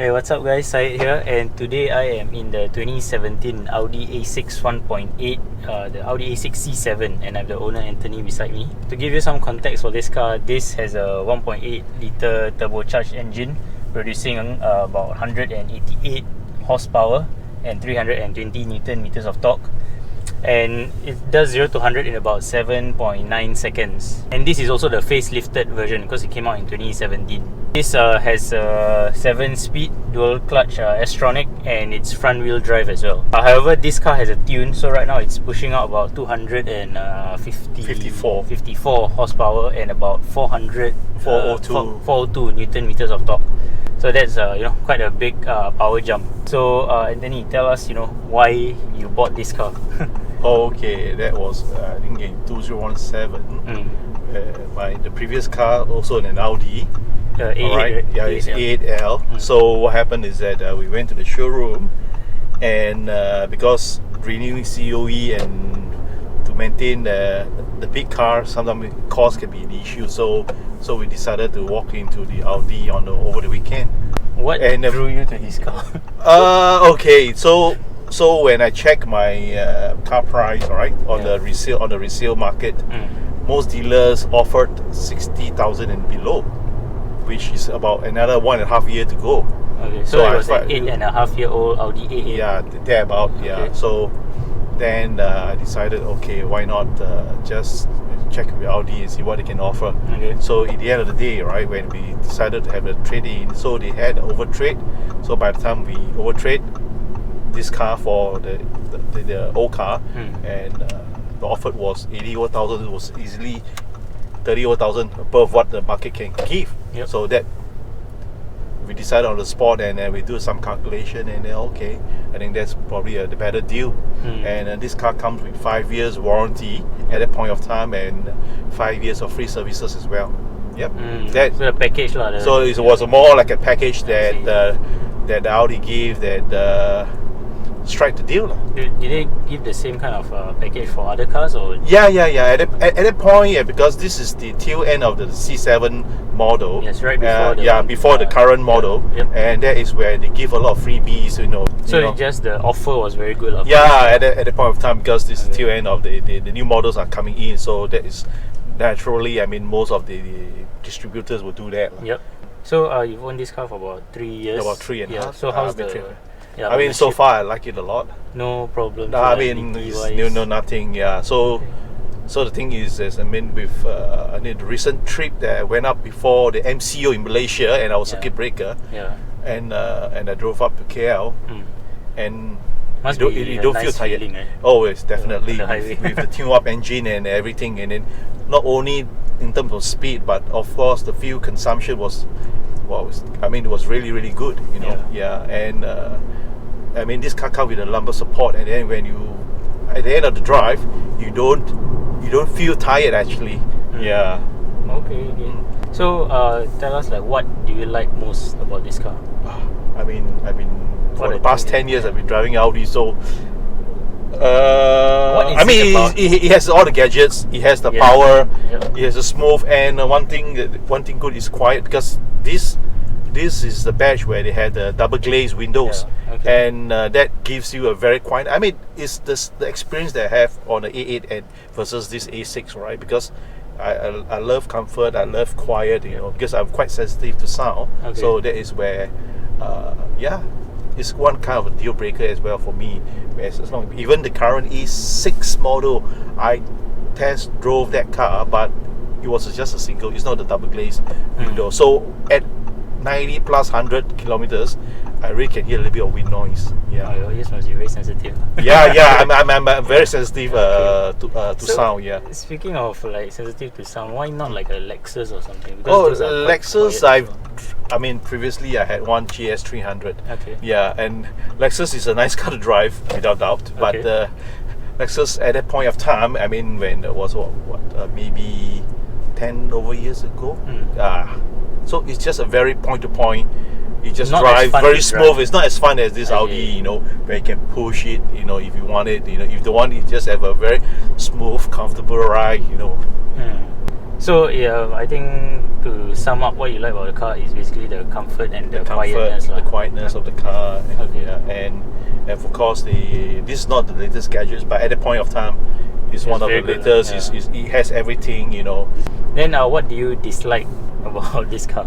Hey, what's up guys, Syed here, and today I am in the 2017 Audi A6 1.8, the Audi A6 C7, and I have the owner Anthony beside me. To give you some context for this car, this has a 1.8 litre turbocharged engine producing about 188 horsepower and 320 Newton meters of torque, and it does 0 to 100 in about 7.9 seconds. And this is also the facelifted version because it came out in 2017. This has a 7-speed dual clutch S-tronic, and it's front wheel drive as well. However, this car has a tune, so right now it's pushing out about 254 horsepower and about 402 Newton meters of torque. So that's quite a big power jump. So Anthony, tell us why you bought this car. Okay, that was I think in 2017. The previous car also an Audi. A8, right? Yeah, it's A8L. So what happened is that we went to the showroom, and because renewing COE and to maintain the big car, sometimes cost can be an issue. So we decided to walk into the Audi over the weekend. What drew you to his car? Okay, so when I check my car price, right, on the resale market, most dealers offered 60,000 and below, which is about another 1.5 year to go. Okay, so it was an 8.5-year-old Audi A8. Yeah, thereabout. Yeah. Okay. So then I decided, okay, why not just check with Audi and see what they can offer. Okay. So at the end of the day, right, when we decided to have a trade-in, so they had overtrade. So by the time we overtrade this car for the old car, and the offer was 81,000. It was easily 30,000 above what the market can give. Yep. So that we decided on the spot, and then we do some calculation, and then okay, I think that's probably the better deal. And this car comes with 5 years warranty at that point of time, and 5 years of free services as well. Yep. So the package so it was more like a package that that Audi gave that strike the deal. Did they give the same kind of package for other cars, or? Yeah. At that point, yeah, because this is the tail end of the C7 model. Yes, right before before the current model. Yep. And that is where they give a lot of freebies, So just the offer was very good. Yeah, at the point of time, because this is the tail end of the new models are coming in, so that is naturally, I mean, most of the distributors will do that. Yep. So you've owned this car for about 3 years. About 3.5. So how's the? I mean, so far I like it a lot. No problem. I mean, no nothing. Yeah. So the thing is I mean, with the recent trip that I went up before the MCO in Malaysia, and I was circuit breaker. Yeah. And I drove up to KL, and you don't feel tired. Feeling, right? Oh, it's definitely with the tune-up engine and everything, and then not only in terms of speed, but of course the fuel consumption was, it was really, really good. Yeah. And I mean, this car comes with a lumbar support, and then when you at the end of the drive, you don't feel tired actually. Yeah. Okay. So tell us, what do you like most about this car? I mean, for the past 10 years I've been driving Audi, so it has all the gadgets. It has the power. It has a smooth, and one thing good is quiet, because this is the badge where they had the double glazed windows, and that gives you a very quiet. I mean, it's the experience that I have on the A8 and versus this A6, right? Because I love comfort, I love quiet, because I'm quite sensitive to sound. So that is where, it's one kind of a deal breaker as well for me. As long even the current A6 model, I test drove that car, but it was just a single. It's not the double glazed window. So at 90 plus 100 kilometers, I really can hear a little bit of wind noise. Yeah. Your ears must be very sensitive. I'm very sensitive to sound. Yeah. Speaking of sensitive to sound, why not like a Lexus or something? Because Lexus, previously I had one GS300. Okay. Yeah, and Lexus is a nice car to drive, without doubt. But Lexus at that point of time, I mean, when it was maybe 10 over years ago. So it's just a very point to point. You just drive very smooth. It's not as fun as this Audi, where you can push it, if you want it. If you don't want it, you just have a very smooth, comfortable ride, So yeah, I think to sum up, what you like about the car is basically the comfort and the quietness, the quietness of the car. Okay. Yeah, and of course this is not the latest gadgets, but at the point of time, it's one of the very good, latest. yeah. It has everything, you know. Then what do you dislike about this car,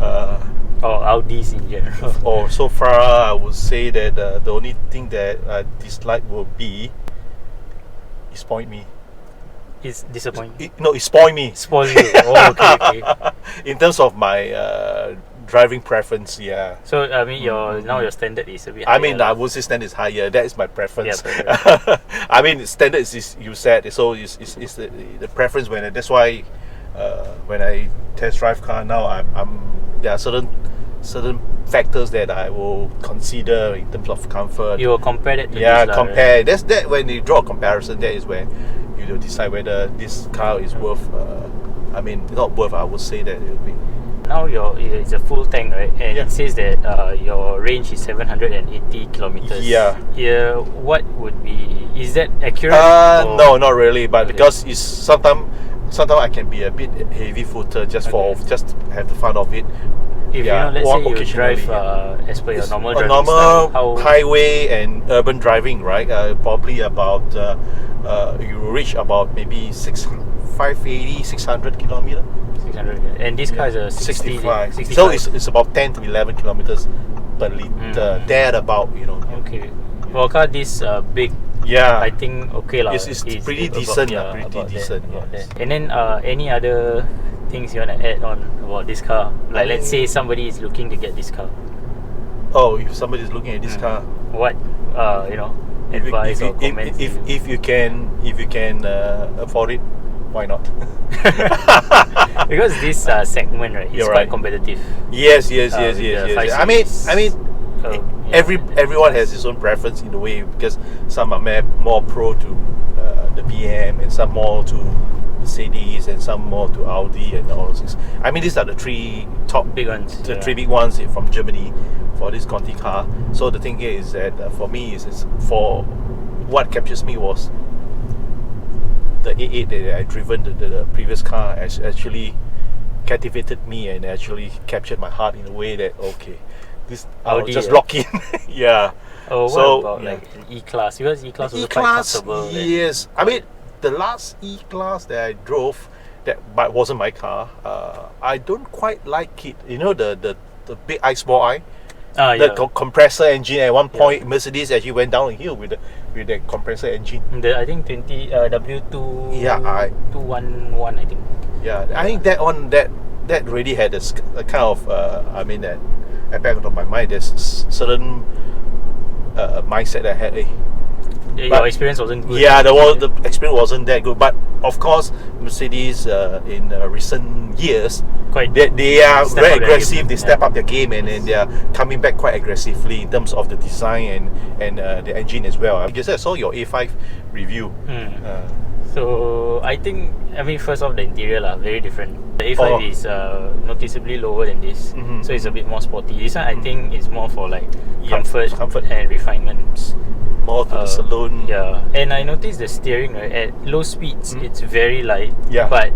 Uh, or Audis in general? or so far, I would say that the only thing that I dislike will be it spoiled me. It's disappointing. It spoiled me. Spoil you. Oh, okay. In terms of my driving preference, yeah. So I mean, now your standard is a bit higher. I mean, I would say standard is higher. That is my preference. Yeah, I mean, standard is you said, so it's the preference when that's why when I test drive car now, there are certain factors that I will consider in terms of comfort. You will compare it to Yeah, this, compare. That's that when you draw a comparison. That is when you decide whether this car is worth. I mean, not worth. I would say that it will be. Now it's a full tank, right? And Yeah. it says that your range is 780 kilometers. Yeah. What would be? Is that accurate? No, not really. But Okay. because it's sometimes I can be a bit heavy footed just just have the fun of it. If Yeah, let's say you occasionally, drive as per your It's normal a driving normal style, how highway and urban driving, right? Probably about you reach about maybe 580, 600 kilometer. 600. And this car is a 65. 65. So it's about 10 to 11 kilometers per liter. There about, you know. Okay. For a car this big, Yeah. I think okay lah. It's pretty decent, pretty about decent. about Yes. that. And then any other things you want to add on about this car? Like let's say somebody is looking to get this car. Oh, if somebody is looking at this car, What advice or comments? if you can afford it, why not? Because this segment, right, is You're quite right. competitive. Yes. With the 5 I mean, series. everyone has his own preference in a way, because some are more pro to the BM, and some more to Mercedes, and some more to Audi, and all those things. I mean, these are the three top Big ones, the yeah. three big ones from Germany for this Conti car. So the thing here is that for me is for what captures me was the A8 that I driven, the previous car actually captivated me and actually captured my heart in a way that this I'll Audi, just yeah. lock in. Yeah. Oh, what So, about yeah. like an E-Class? Because E-Class was quite E-Class, comfortable. yes. I mean, the last E-Class that I drove, but wasn't my car. I don't quite like it. You know the big small eye. The compressor engine at one point, Mercedes actually went down a hill with the compressor engine. I think 20 W2 Yeah, 211, I think. Yeah, I think that really had a kind of I mean that at back of my mind. There's certain mindset that I had. Your experience wasn't good. Yeah, the experience wasn't that good. But of course, Mercedes in recent years, they are very aggressive. They step up their game, and they are coming back quite aggressively in terms of the design and the engine as well. I guess I saw your A5 review. So I think, first off, the interior very different. The A5 is noticeably lower than this, so it's a bit more sporty. This one I think is more for like comfort and refinements. More to the saloon. Yeah, and I noticed the steering, right, at low speeds it's very light. Yeah. But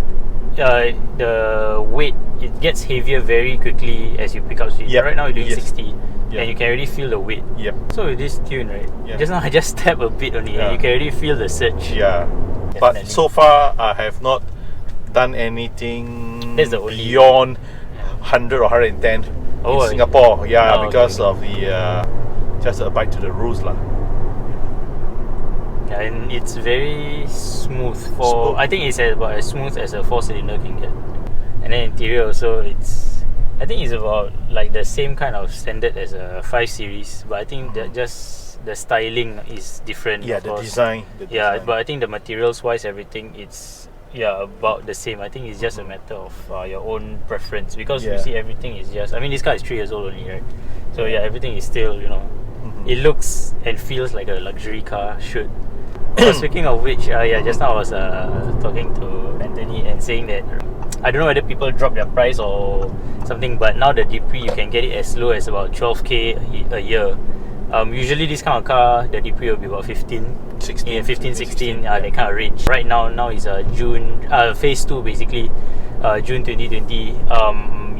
the weight, it gets heavier very quickly as you pick up speed. Yep. Right now you're doing 60, Yep. and you can already feel the weight. Yep. So with this tune, right, just now I just tap a bit only, and you can already feel the surge. Yeah. Definitely. But so far I have not done anything That's the only beyond 100 or 110 in Singapore. Yeah, because of the just abide to the rules lah. And it's very smooth for. I think it's about as smooth as a 4-cylinder can get. And then interior also, I think it's about like the same kind of standard as a 5 Series, but I think that just the styling is different. Yeah, the design. But I think the materials wise, everything it's about the same. I think it's just a matter of your own preference, because you see everything is just. This car is 3 years old only, right? So everything is still it looks and feels like a luxury car should. Speaking of which, just now I was talking to Anthony and saying that I don't know whether people drop their price or something, but now the DP you can get it as low as about 12k a year. Usually this kind of car, the DP will be about 15, 16, yeah, 15, 16, yeah. that kind of range. Right now is June, phase 2 basically, June 2020.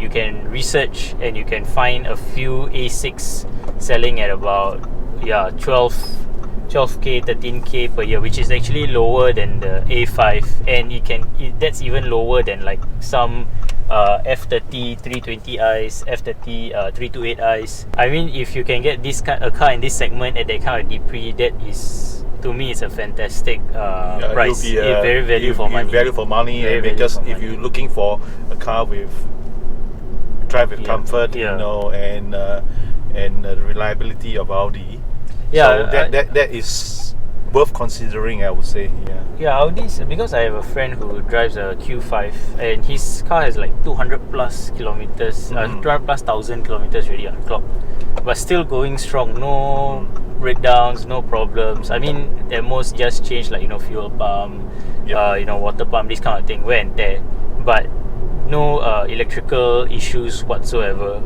You can research and you can find a few A6 selling at about 12k, 13k per year, which is actually lower than the A5, and that's even lower than like some F30 320i's, F30 328i's. I mean, if you can get a car in this segment at that kind of DP, that is, to me, it's a fantastic price. Very value for money. Value for money, Very and value because for if money. you're looking for a car with drive with comfort, you know, and the reliability of Audi, so that is worth considering, I would say. Yeah, Audi's, because I have a friend who drives a Q5 and his car has like 200 plus kilometers, 200 plus thousand kilometers already on clock, but still going strong. No breakdowns, no problems. I mean, at most just change like, you know, fuel pump, you know, water pump, this kind of thing, wear and tear, but no electrical issues whatsoever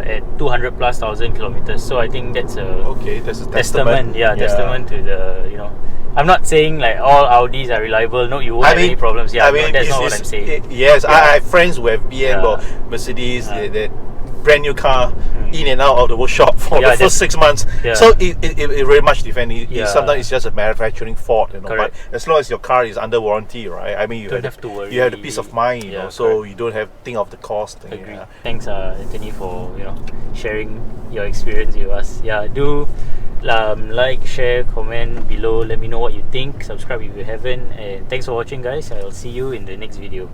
at 200 plus thousand kilometers. So I think that's that's a testament. Testament to the, you know, I'm not saying like all Audis are reliable. No, you won't have any problems. Yeah, that's not what I'm saying. I have friends who have BM or Mercedes, that brand new car, in and out of the workshop for the first 6 months. So it very much depends. Sometimes it's just a manufacturing fault, you know. But as long as your car is under warranty, right? I mean, you don't have to worry. You have the peace of mind, you know. So you don't have to think of the cost. Agree. Thanks, Anthony, for, you know, sharing your experience with us. Do like, share, comment below. Let me know what you think. Subscribe if you haven't. And thanks for watching, guys. I'll see you in the next video.